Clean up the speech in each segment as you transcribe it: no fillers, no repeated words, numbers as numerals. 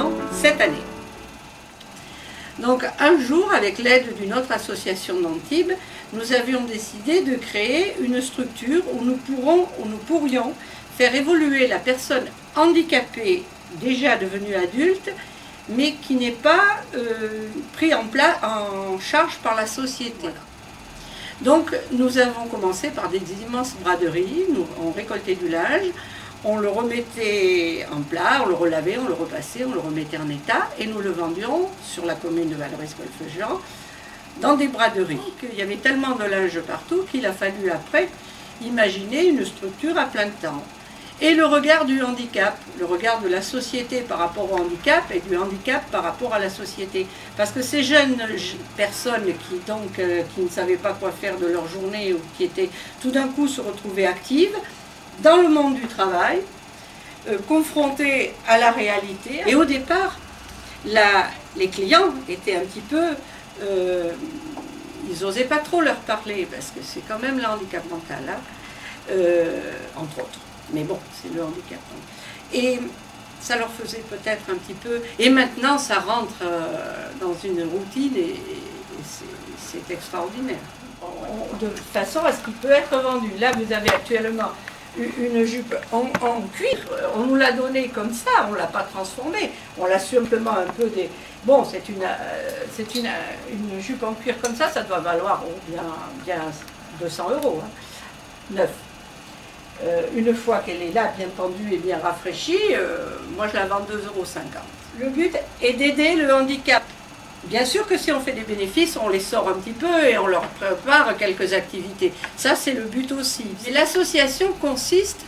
ans cette année. Donc un jour, avec l'aide d'une autre association d'Antibes, nous avions décidé de créer une structure où nous pourrions faire évoluer la personne handicapée déjà devenue adulte, mais qui n'est pas pris en charge par la société. Donc nous avons commencé par des immenses braderies, on récoltait du linge, on le remettait en plat, on le relavait, on le repassait, on le remettait en état et nous le vendions sur la commune de Valoris-Golfe-Jean dans des braderies. Il y avait tellement de linge partout qu'il a fallu après imaginer une structure à plein temps. Et le regard du handicap, le regard de la société par rapport au handicap et du handicap par rapport à la société. Parce que ces jeunes personnes qui ne savaient pas quoi faire de leur journée ou qui étaient tout d'un coup se retrouvaient actives dans le monde du travail, confrontées à la réalité. Et au départ, les clients étaient un petit peu... ils n'osaient pas trop leur parler parce que c'est quand même le handicap mental, hein, entre autres. Mais bon, c'est le handicap. Et ça leur faisait peut-être un petit peu... Et maintenant, ça rentre dans une routine et c'est extraordinaire. De façon à ce qu'il peut être vendu. Là, vous avez actuellement une jupe en cuir. On nous l'a donnée comme ça, on ne l'a pas transformée. On l'a simplement un peu des... Bon, c'est une jupe en cuir comme ça doit valoir bien 200 €, hein, neuf. Une fois qu'elle est là, bien tendue et bien rafraîchie, moi je la vends 2,50 €. Le but est d'aider le handicap. Bien sûr que si on fait des bénéfices, on les sort un petit peu et on leur prépare quelques activités. Ça, c'est le but aussi. Et l'association consiste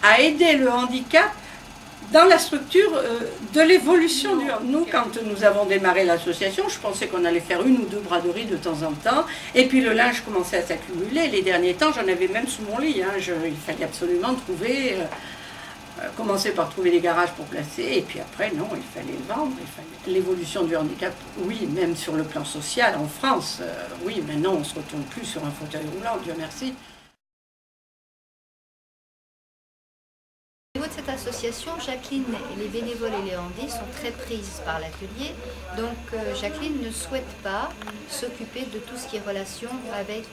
à aider le handicap dans la structure de l'évolution du handicap. Nous, quand nous avons démarré l'association, je pensais qu'on allait faire 1 ou 2 braderies de temps en temps. Et puis le linge commençait à s'accumuler. Les derniers temps, j'en avais même sous mon lit. Hein. Il fallait absolument trouver... commencer par trouver des garages pour placer, et puis après, non, il fallait le vendre. L'évolution du handicap, oui, même sur le plan social, en France, oui, maintenant on ne se retourne plus sur un fauteuil roulant, Dieu merci. Au niveau de cette association, Jacqueline et les bénévoles et les handis sont très prises par l'atelier. Donc Jacqueline ne souhaite pas s'occuper de tout ce qui est relation avec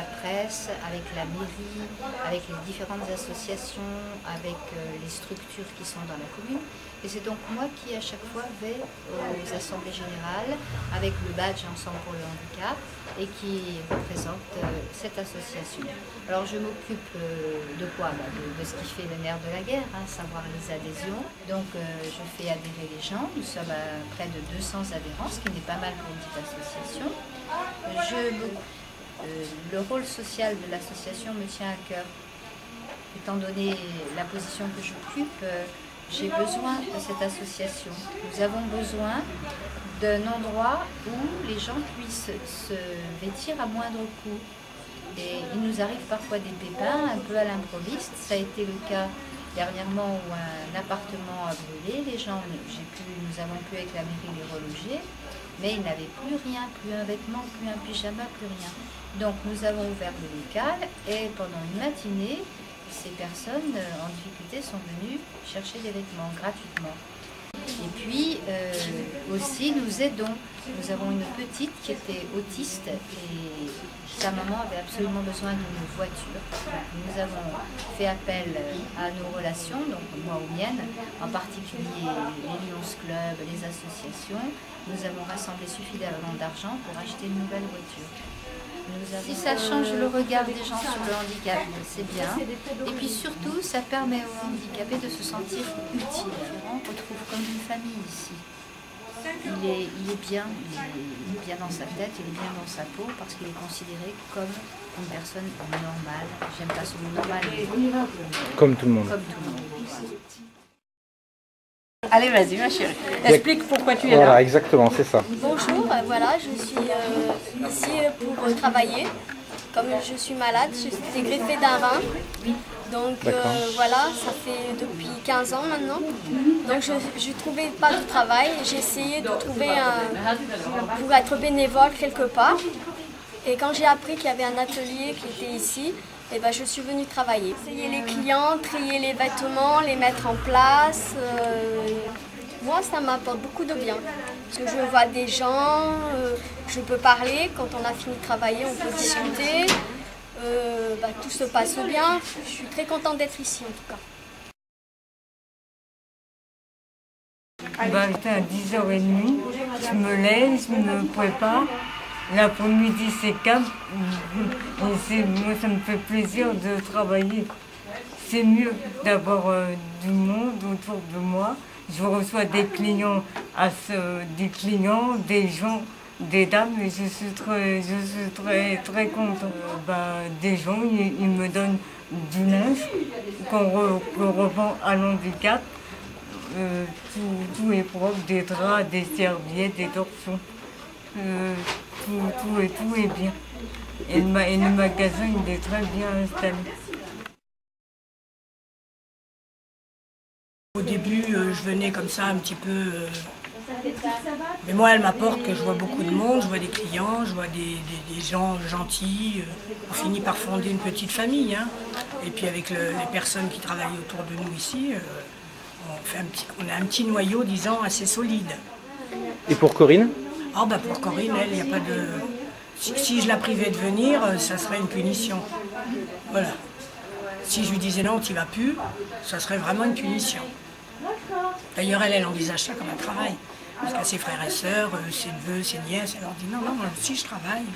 la presse, avec la mairie, avec les différentes associations, avec les structures qui sont dans la commune. Et c'est donc moi qui à chaque fois vais aux assemblées générales avec le badge Ensemble pour le handicap et qui représente cette association. Alors je m'occupe de quoi? De ce qui fait le nerf de la guerre, hein, savoir les adhésions. Donc je fais adhérer les gens, nous sommes à près de 200 adhérents, ce qui n'est pas mal pour une petite association. Le rôle social de l'association me tient à cœur. Étant donné la position que j'occupe, j'ai besoin de cette association. Nous avons besoin d'un endroit où les gens puissent se vêtir à moindre coût. Et il nous arrive parfois des pépins un peu à l'improviste. Ça a été le cas dernièrement où un appartement a brûlé. Les gens, nous avons pu avec la mairie les reloger, mais ils n'avaient plus rien, plus un vêtement, plus un pyjama, plus rien. Donc nous avons ouvert le local et pendant une matinée, ces personnes en difficulté sont venues chercher des vêtements gratuitement. Et puis aussi nous aidons. Nous avons une petite qui était autiste et sa maman avait absolument besoin d'une voiture. Donc, nous avons fait appel à nos relations, donc moi aux miennes, en particulier les Lions Club, les associations. Nous avons rassemblé suffisamment d'argent pour acheter une nouvelle voiture. Si ça change le regard des gens sur le handicap, c'est bien. Et puis surtout, ça permet aux handicapés de se sentir utiles. On retrouve comme une famille ici. Il est bien dans sa tête, il est bien dans sa peau parce qu'il est considéré comme une personne normale. J'aime pas ce mot normal. Comme tout le monde. Comme tout le monde. Allez, vas-y, ma chérie. Explique pourquoi tu es là. Voilà, exactement, c'est ça. Bonjour, voilà, je suis ici pour travailler. Comme je suis malade, je suis greffée d'un rein. Donc voilà, ça fait depuis 15 ans maintenant. Donc je ne trouvais pas de travail. J'ai essayé de trouver pour être bénévole quelque part. Et quand j'ai appris qu'il y avait un atelier qui était ici, et ben je suis venue travailler. Essayer les clients, trier les vêtements, les mettre en place. Moi moi, ça m'apporte beaucoup de bien. Parce que je vois des gens, je peux parler. Quand on a fini de travailler, on peut discuter. Tout se passe bien. Je suis très contente d'être ici, en tout cas. J'étais à 10h30, je me lève, je me prépare. L'après-midi, c'est calme. Moi, ça me fait plaisir de travailler. C'est mieux d'avoir du monde autour de moi. Je reçois des clients, des gens, des dames, et je suis très contente. Des gens, ils me donnent du linge qu'on revend à l'handicap. Tout est propre, des draps, des serviettes, des torchons. Tout est bien. Et le magasin, il est très bien installé. Au début, je venais comme ça un petit peu... Mais moi, elle m'apporte que je vois beaucoup de monde, je vois des clients, je vois des gens gentils. On finit par fonder une petite famille. Hein. Et puis avec les personnes qui travaillent autour de nous ici, on a un petit noyau, disons, assez solide. Et pour Corinne? Pour Corinne, elle, il n'y a pas de... Si je la privais de venir, ça serait une punition. Voilà. Si je lui disais non, tu n'y vas plus, ça serait vraiment une punition. D'ailleurs, elle envisage ça comme un travail. Parce qu'à ses frères et sœurs, ses neveux, ses nièces, elle leur dit non, moi aussi je travaille.